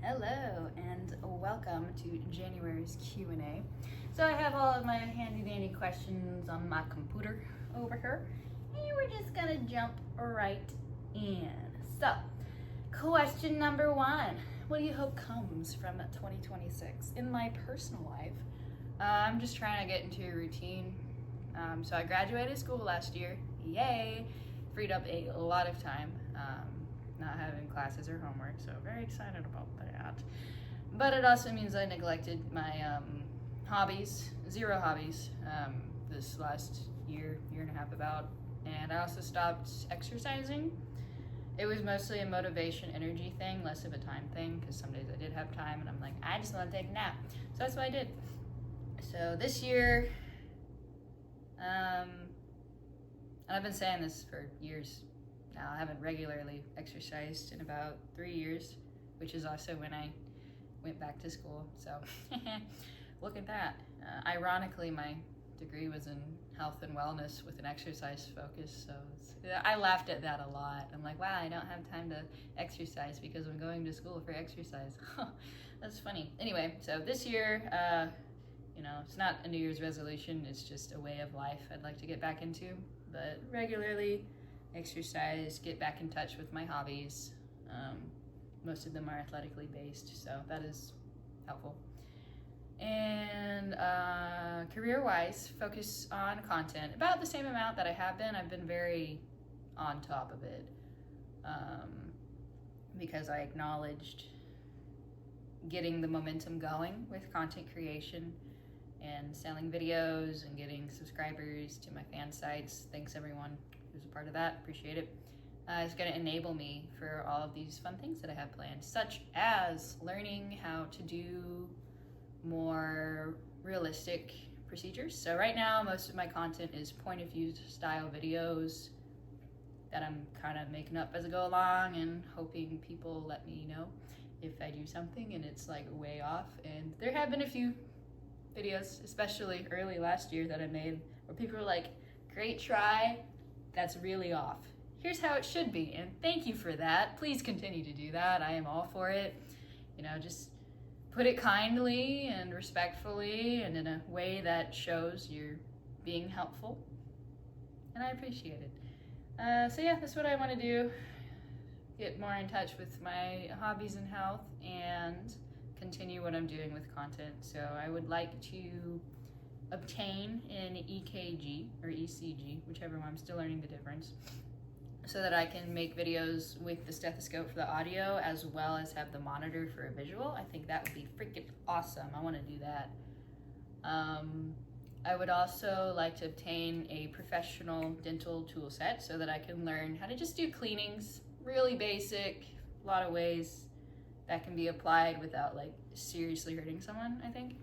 Hello and welcome to January's Q&A. So I have all of my handy dandy questions on my computer over here, and we're just gonna jump right in. So, question number one, what do you hope comes from 2026? In my personal life, I'm just trying to get into a routine. So I graduated school last year, yay, freed up a lot of time. Not having classes or homework, so very excited about that. But it also means I neglected my hobbies, zero hobbies, this last year and a half about. And I also stopped exercising. It was mostly a motivation, energy thing, less of a time thing, because some days I did have time and I'm like, I just want to take a nap. So that's what I did. So this year, and I've been saying this for years now, I haven't regularly exercised in about 3 years, which is also when I went back to school. So look at that. Ironically, my degree was in health and wellness with an exercise focus. So I laughed at that a lot. I'm like, wow, I don't have time to exercise because I'm going to school for exercise. That's funny. Anyway, so this year, it's not a New Year's resolution. It's just a way of life I'd like to get back into, but regularly exercise, get back in touch with my hobbies. Most of them are athletically based, so that is helpful. And career-wise, focus on content, about the same amount that I have been. I've been very on top of it because I acknowledged getting the momentum going with content creation and selling videos and getting subscribers to my fan sites. Thanks everyone who's a part of that, appreciate it. It's going to enable me for all of these fun things that I have planned, such as learning how to do more realistic procedures. So right now, most of my content is point of view style videos that I'm kind of making up as I go along and hoping people let me know if I do something and it's like way off. And there have been a few videos, especially early last year, that I made where people were like, great try, that's really off. Here's how it should be, and thank you for that. Please continue to do that. I am all for it. Just put it kindly and respectfully and in a way that shows you're being helpful, and I appreciate it. So yeah, that's what I want to do. Get more in touch with my hobbies and health and continue what I'm doing with content. So I would like to obtain an EKG or ECG, whichever one, I'm still learning the difference, so that I can make videos with the stethoscope for the audio as well as have the monitor for a visual. I think that would be freaking awesome. I want to do that. I would also like to obtain a professional dental tool set so that I can learn how to just do cleanings, really basic, a lot of ways that can be applied without like seriously hurting someone, I think.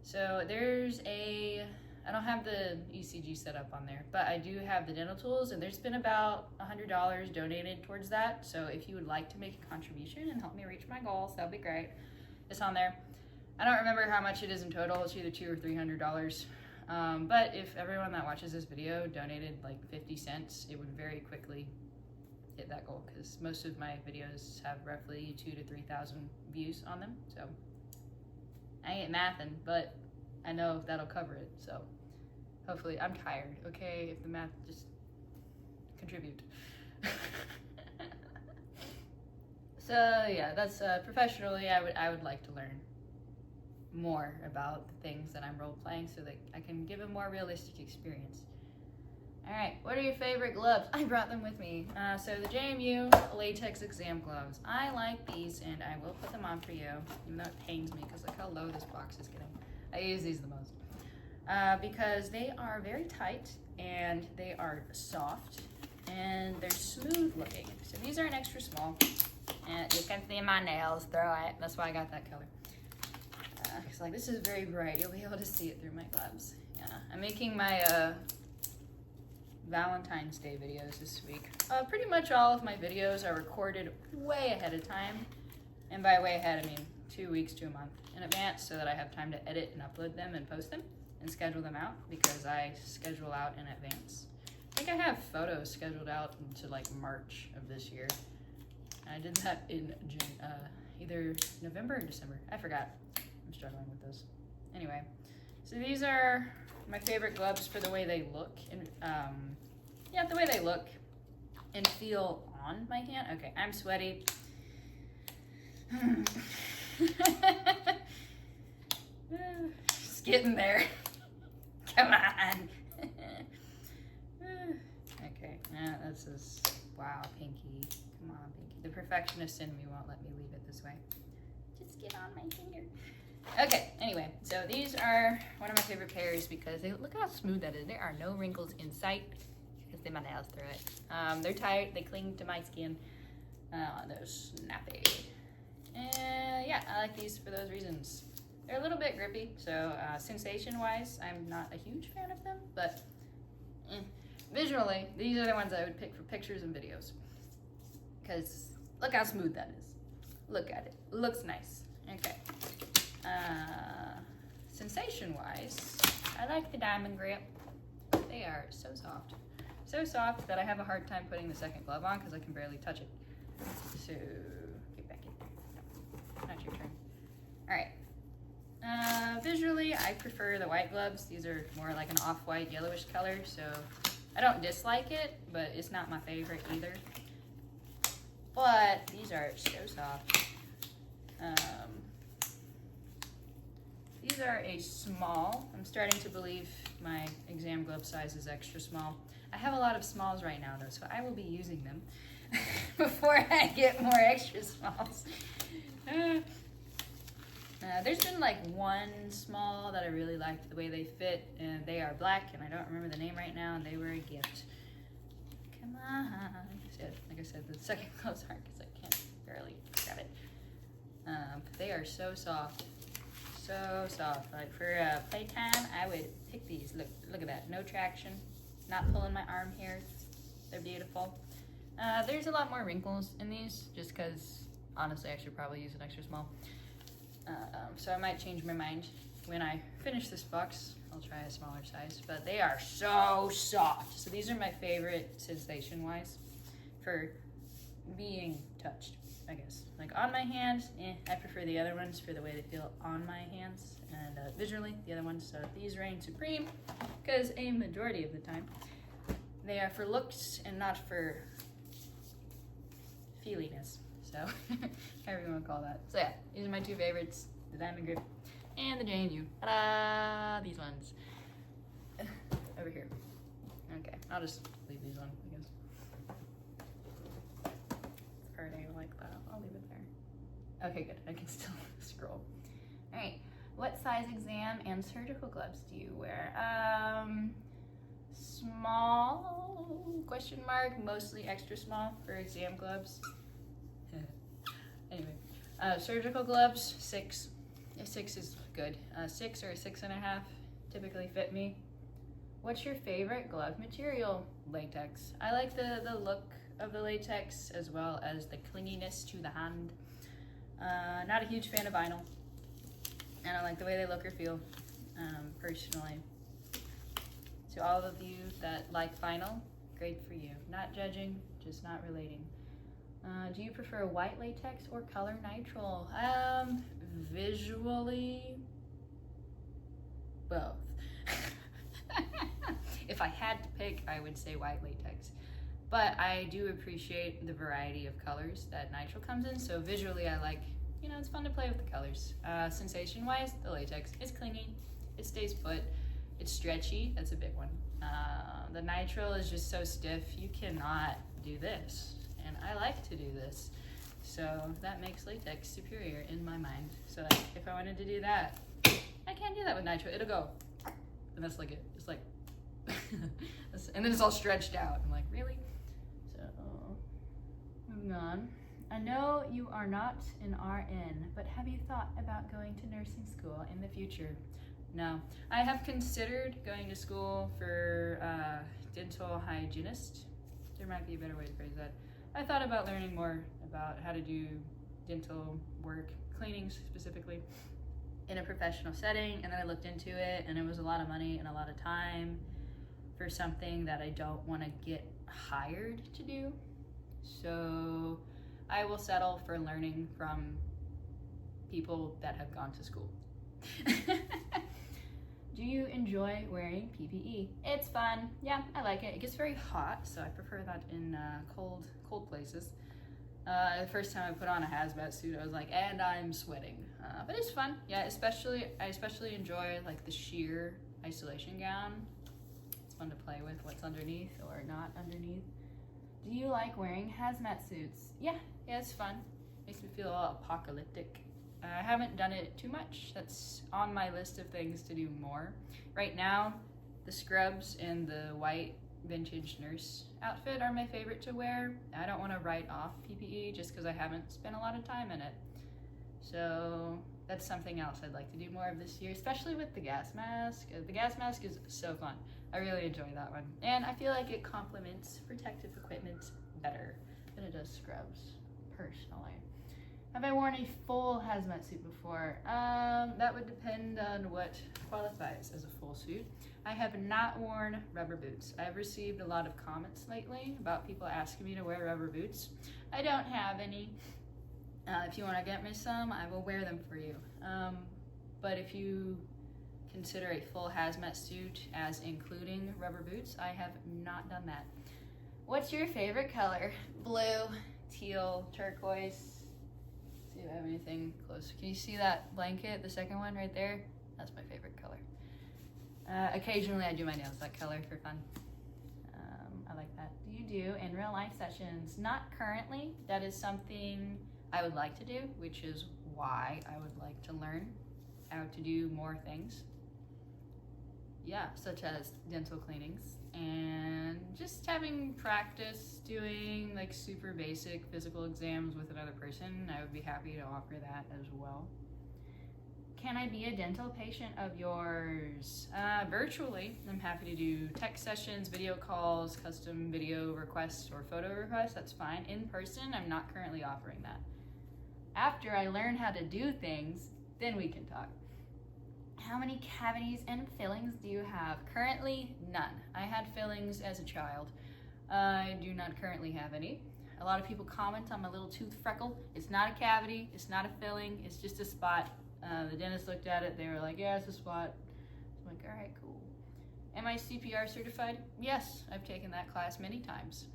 So I don't have the ECG set up on there, but I do have the dental tools, and there's been about $100 donated towards that. So if you would like to make a contribution and help me reach my goals, that would be great. It's on there. I don't remember how much it is in total. It's either $200 or $300. But if everyone that watches this video donated like 50 cents, it would very quickly hit that goal, because most of my videos have roughly 2,000 to 3,000 views on them. So I ain't mathing, but I know that'll cover it. So hopefully, I'm tired, okay? If the math, just contribute. So yeah, that's professionally, I would like to learn more about the things that I'm role playing so that I can give a more realistic experience. All right, what are your favorite gloves? I brought them with me. So the JMU latex exam gloves. I like these, and I will put them on for you, even though it pains me because look how low this box is getting. I use these the most because they are very tight and they are soft and they're smooth looking. So these are an extra small, and you can see my nails through it. That's why I got that color. It's like, this is very bright. You'll be able to see it through my gloves. Yeah, I'm making my Valentine's Day videos this week. Pretty much all of my videos are recorded way ahead of time. And by way ahead, I mean 2 weeks to a month in advance, so that I have time to edit and upload them and post them and schedule them out, because I schedule out in advance. I think I have photos scheduled out into like March of this year. I did that in either November or December. I forgot. I'm struggling with those. Anyway, so these are my favorite gloves for the way they look and yeah, the way they look and feel on my hand. Okay, I'm sweaty. Just getting there. Come on. Okay, this is, wow, pinky. Come on, pinky. The perfectionist in me won't let me leave it this way. Just get on my finger. Okay, anyway, so these are one of my favorite pairs because look how smooth that is. There are no wrinkles in sight. You can see my nails through it. They're tight, they cling to my skin. They're snappy. And yeah, I like these for those reasons. They're a little bit grippy, so sensation-wise, I'm not a huge fan of them, but visually, these are the ones I would pick for pictures and videos. Because look how smooth that is. Look at it. Looks nice. Okay. Sensation-wise, I like the diamond grip. They are so soft. So soft that I have a hard time putting the second glove on because I can barely touch it. So, get back in there. No, not your turn. Alright. Visually, I prefer the white gloves. These are more like an off-white, yellowish color, so I don't dislike it, but it's not my favorite either. But these are so soft. These are a small. I'm starting to believe my exam glove size is extra small. I have a lot of smalls right now though, so I will be using them before I get more extra smalls. There's been like one small that I really liked the way they fit, and they are black, and I don't remember the name right now, and they were a gift. Come on. Like I said, the second gloves aren't because I can't barely grab it. But they are so soft. So soft. Like for playtime, I would pick these. Look at that. No traction. Not pulling my arm hairs. They're beautiful. There's a lot more wrinkles in these, just because honestly I should probably use an extra small. So I might change my mind when I finish this box. I'll try a smaller size, but they are so soft. So these are my favorite sensation-wise for being touched, I guess. Like on my hands, I prefer the other ones for the way they feel on my hands, and visually, the other ones. So these reign supreme, because a majority of the time, they are for looks and not for feeliness. So, however you want to call that. So yeah, these are my two favorites, the diamond grip and the JNU. Ta-da! These ones. Over here. Okay, I'll just leave these on, I guess. Or do you like that? I'll leave it there. Okay, good. I can still scroll. Alright, what size exam and surgical gloves do you wear? Small, question mark, mostly extra small for exam gloves. Anyway, surgical gloves, 6. 6 is good. 6 or 6.5 typically fit me. What's your favorite glove material? Latex. I like the look of the latex as well as the clinginess to the hand. Not a huge fan of vinyl. I don't like the way they look or feel, personally. To all of you that like vinyl, great for you. Not judging, just not relating. Do you prefer white latex or color nitrile? Visually, both. If I had to pick, I would say white latex. But I do appreciate the variety of colors that nitrile comes in, so visually I like, you know, it's fun to play with the colors. Sensation-wise, the latex is clingy, it stays put, it's stretchy, that's a big one. The nitrile is just so stiff, you cannot do this. And I like to do this. So that makes latex superior in my mind. So like, if I wanted to do that, I can't do that with nitrile. It'll go. And that's like it. It's like, and then it's all stretched out. I'm like, really? So, moving on. I know you are not an RN, but have you thought about going to nursing school in the future? No. I have considered going to school for dental hygienist. There might be a better way to phrase that. I thought about learning more about how to do dental work, cleaning specifically, in a professional setting, and then I looked into it, and it was a lot of money and a lot of time for something that I don't want to get hired to do. So I will settle for learning from people that have gone to school. Do you enjoy wearing PPE? It's fun. Yeah, I like it. It gets very hot, so I prefer that in cold places. The first time I put on a hazmat suit, I was like, and I'm sweating. But it's fun. Yeah, I especially enjoy like the sheer isolation gown. It's fun to play with what's underneath or not underneath. Do you like wearing hazmat suits? Yeah, it's fun. Makes me feel all apocalyptic. I haven't done it too much. That's on my list of things to do more. Right now, the scrubs and the white vintage nurse outfit are my favorite to wear. I don't want to write off PPE just because I haven't spent a lot of time in it. So that's something else I'd like to do more of this year, especially with the gas mask. The gas mask is so fun. I really enjoy that one. And I feel like it complements protective equipment better than it does scrubs, personally. Have I worn a full hazmat suit before? That would depend on what qualifies as a full suit. I have not worn rubber boots. I've received a lot of comments lately about people asking me to wear rubber boots. I don't have any. If you want to get me some, I will wear them for you. But if you consider a full hazmat suit as including rubber boots, I have not done that. What's your favorite color? Blue, teal, turquoise. See if I have anything close. Can you see that blanket, the second one right there? That's my favorite color. Occasionally I do my nails that color for fun. I like that. Do you do in real life sessions? Not currently. That is something I would like to do, which is why I would like to learn how to do more things. Yeah, such as dental cleanings and just having practice doing like super basic physical exams with another person. I would be happy to offer that as well. Can I be a dental patient of yours? Virtually. I'm happy to do tech sessions, video calls, custom video requests, or photo requests. That's fine. In person, I'm not currently offering that. After I learn how to do things, then we can talk. How many cavities and fillings do you have? Currently, none. I had fillings as a child. I do not currently have any. A lot of people comment on my little tooth freckle. It's not a cavity, it's not a filling, it's just a spot. The dentist looked at it, they were like, yeah, it's a spot. I'm like, all right, cool. Am I CPR certified? Yes, I've taken that class many times.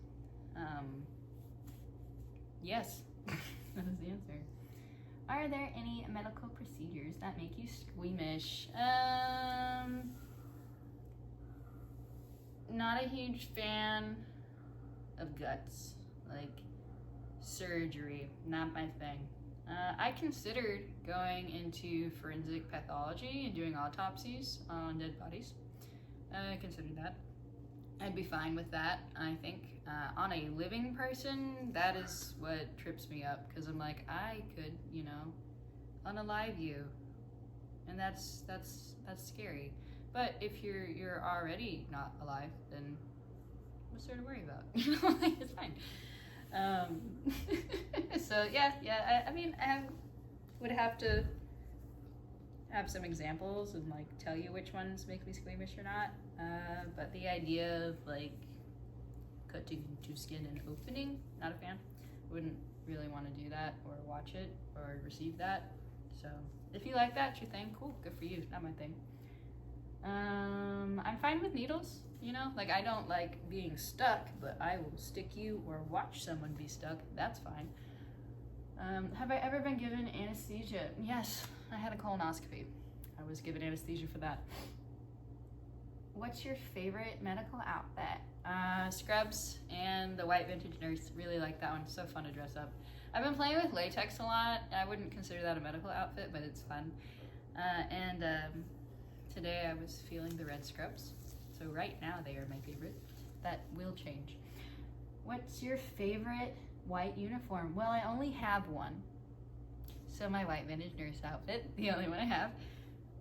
Yes, that is the answer. Are there any medical procedures that make you squeamish? Not a huge fan of guts, like surgery, not my thing. I considered going into forensic pathology and doing autopsies on dead bodies. I considered that. I'd be fine with that, I think. On a living person, that is what trips me up, because I'm like, I could, unalive you, and that's scary. But if you're already not alive, then what's there to worry about? It's fine. So yeah. I would have to have some examples and like tell you which ones make me squeamish or not. But the idea of like cutting into skin and opening, not a fan. Wouldn't really want to do that or watch it or receive that. So if you like that, your thing, cool, good for you. Not my thing. I'm fine with needles. Like I don't like being stuck, but I will stick you or watch someone be stuck. That's fine. Have I ever been given anesthesia? Yes, I had a colonoscopy. I was given anesthesia for that. What's your favorite medical outfit? Scrubs and the white vintage nurse. Really like that one. So fun to dress up. I've been playing with latex a lot. I wouldn't consider that a medical outfit, but it's fun. Today I was feeling the red scrubs. So right now they are my favorite. That will change. What's your favorite white uniform? Well, I only have one. So my white vintage nurse outfit, the only one I have.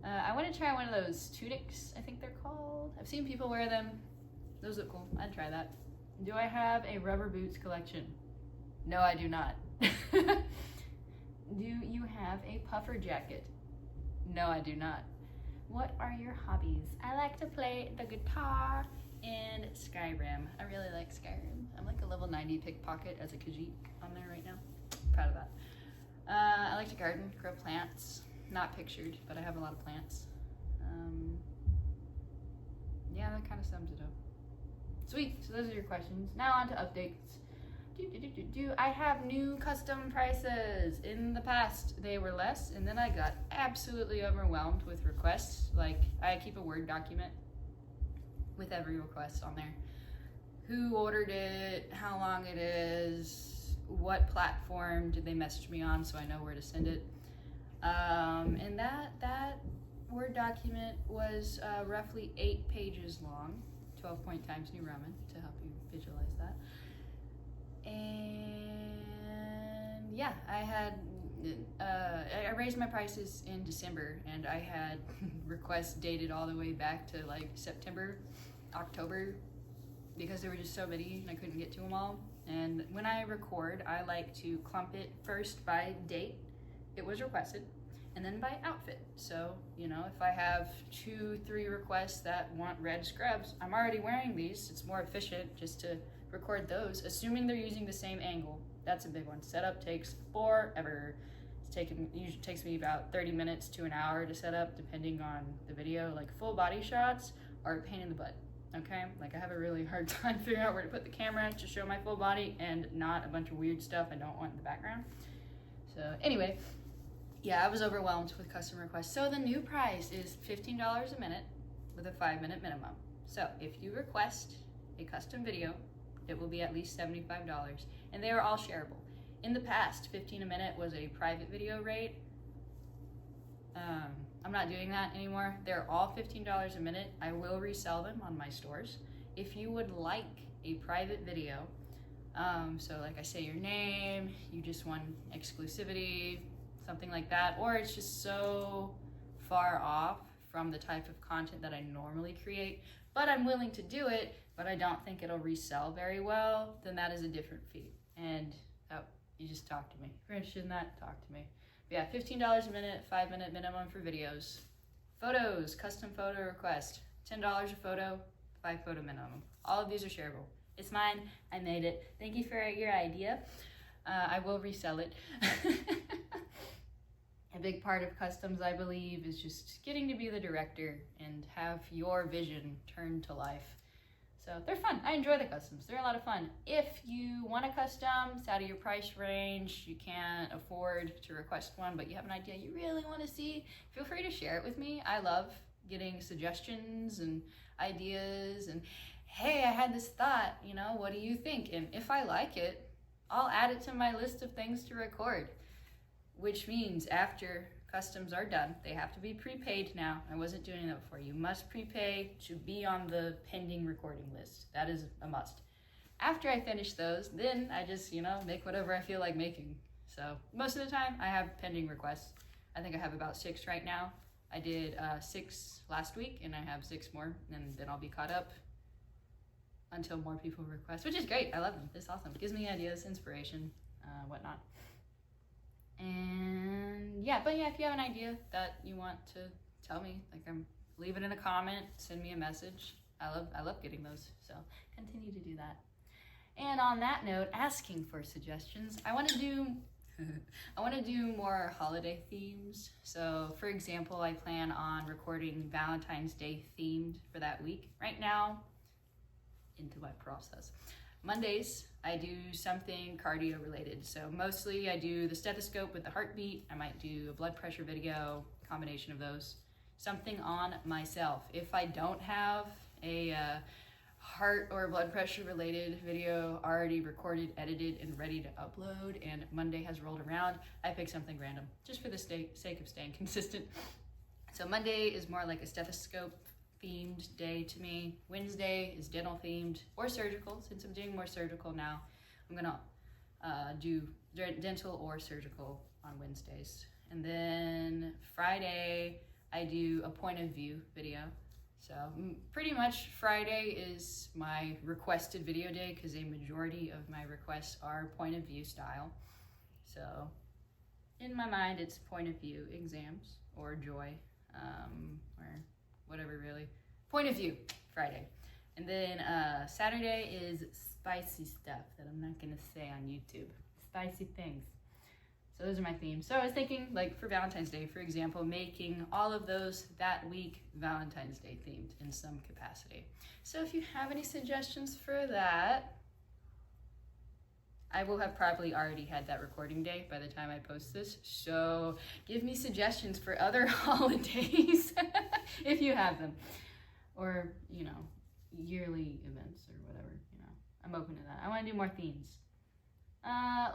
I want to try one of those tunics, I think they're called. I've seen people wear them. Those look cool. I'd try that. Do I have a rubber boots collection? No, I do not. Do you have a puffer jacket? No, I do not. What are your hobbies? I like to play the guitar and Skyrim. I really like Skyrim. I'm like a level 90 pickpocket as a Khajiit on there right now. Proud of that. I like to garden, grow plants. Not pictured, but I have a lot of plants. Yeah, that kind of sums it up. Sweet, so those are your questions. Now on to updates. I have new custom prices. In the past, they were less, and then I got absolutely overwhelmed with requests. Like, I keep a Word document with every request on there. Who ordered it, how long it is, what platform did they message me on so I know where to send it. And that Word document was roughly 8 pages long, 12-point times New Roman to help you visualize that. And yeah, I raised my prices in December, and I had requests dated all the way back to like September, October, because there were just so many and I couldn't get to them all. And when I record, I like to clump it first by date it was requested, and then by outfit. So, you know, if I have 2-3 requests that want red scrubs, I'm already wearing these. It's more efficient just to record those, assuming they're using the same angle. That's a big one. Setup takes forever. Usually takes me about 30 minutes to an hour to set up, depending on the video. Like, full body shots are a pain in the butt, okay? Like, I have a really hard time figuring out where to put the camera to show my full body and not a bunch of weird stuff I don't want in the background. So anyway, yeah, I was overwhelmed with customer requests. So the new price is $15 a minute with a 5-minute minimum. So if you request a custom video, it will be at least $75, and they are all shareable. In the past, $15 a minute was a private video rate. I'm not doing that anymore. They're all $15 a minute. I will resell them on my stores. If you would like a private video, so like I say your name, you just want exclusivity, something like that, or it's just so far off from the type of content that I normally create, but I'm willing to do it, but I don't think it'll resell very well, then that is a different fee. And you just talk to me. If you're interested in that, talk to me. But yeah, $15 a minute, 5-minute minimum for videos. Photos, custom photo request, $10 a photo, 5-photo minimum. All of these are shareable. It's mine, I made it. Thank you for your idea. I will resell it. A big part of customs, I believe, is just getting to be the director and have your vision turned to life. So they're fun. I enjoy the customs. They're a lot of fun. If you want a custom, it's out of your price range, you can't afford to request one, but you have an idea you really want to see, feel free to share it with me. I love getting suggestions and ideas, and hey, I had this thought, you know, what do you think? And if I like it, I'll add it to my list of things to record, which means after customs are done, they have to be prepaid now. I wasn't doing that before. You must prepay to be on the pending recording list. That is a must. After I finish those, then I just, you know, make whatever I feel like making. So most of the time I have pending requests. I think I have about 6 right now. I did 6 last week, and I have 6 more, and then I'll be caught up until more people request, which is great. I love them. It's awesome. It gives me ideas, inspiration, whatnot. And yeah, but yeah, if you have an idea that you want to tell me, like, leave it in a comment, send me a message. I love getting those, so continue to do that. And on that note, asking for suggestions, I want to do more holiday themes. So for example, I plan on recording Valentine's Day themed for that week. Right now, into my process. Mondays, I do something cardio related. So mostly I do the stethoscope with the heartbeat. I might do a blood pressure video, combination of those. Something on myself. If I don't have a heart or blood pressure related video already recorded, edited, and ready to upload, and Monday has rolled around, I pick something random, just for the sake of staying consistent. So Monday is more like a stethoscope themed day to me. Wednesday is dental themed or surgical. Since I'm doing more surgical now, I'm gonna do dental or surgical on Wednesdays. And then Friday, I do a point of view video. So pretty much Friday is my requested video day, because a majority of my requests are point of view style. So in my mind, it's point of view exams or joy, or whatever, really. Point of view, Friday. And then Saturday is spicy stuff that I'm not gonna say on YouTube. Spicy things. So those are my themes. So I was thinking, like for Valentine's Day, for example, making all of those that week Valentine's Day themed in some capacity. So if you have any suggestions for that, I will have probably already had that recording day by the time I post this. So give me suggestions for other holidays if you have them. Or, you know, yearly events or whatever, you know. I'm open to that. I want to do more themes.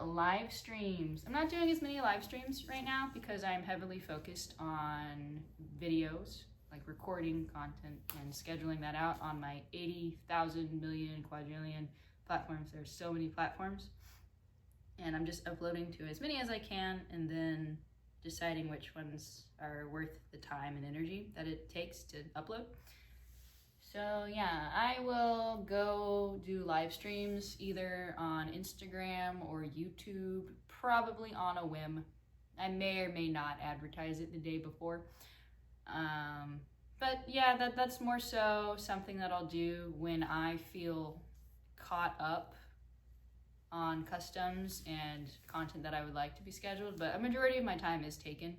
Live streams. I'm not doing as many live streams right now because I'm heavily focused on videos, like recording content and scheduling that out on my 80,000 million quadrillion platforms. There's so many platforms, and I'm just uploading to as many as I can and then deciding which ones are worth the time and energy that it takes to upload. So yeah, I will go do live streams either on Instagram or YouTube, probably on a whim. I may or may not advertise it the day before. But yeah, that's more so something that I'll do when I feel caught up on customs and content that I would like to be scheduled. But a majority of my time is taken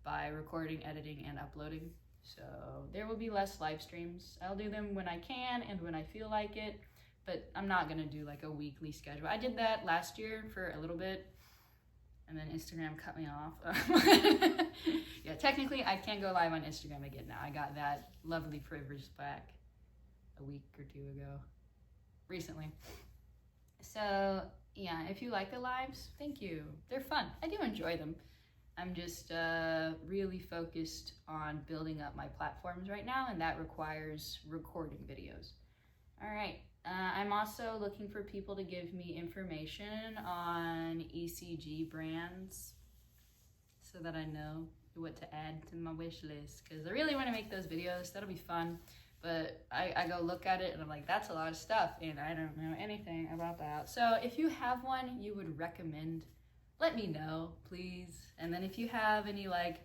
by recording, editing, and uploading. So there will be less live streams. I'll do them when I can and when I feel like it, but I'm not gonna do like a weekly schedule. I did that last year for a little bit, and then Instagram cut me off. Yeah, technically I can't go live on Instagram again now. I got that lovely privilege back a week or two ago, recently. So yeah, if you like the lives, thank you. They're fun. I do enjoy them. I'm just really focused on building up my platforms right now, and that requires recording videos. All right, I'm also looking for people to give me information on ECG brands so that I know what to add to my wish list, because I really want to make those videos. That'll be fun, but I go look at it and I'm like, that's a lot of stuff, and I don't know anything about that. So if you have one you would recommend, let me know, please. And then if you have any like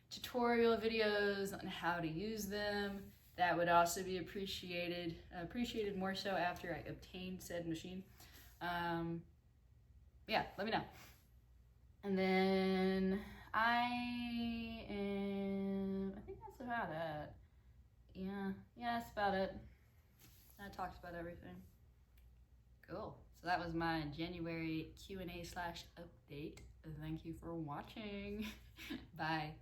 tutorial videos on how to use them, that would also be appreciated more so after I obtained said machine. Yeah, let me know. And then I think that's about it. Yeah, that's about it. I talked about everything. Cool. So that was my January Q&A/update. Thank you for watching. Bye.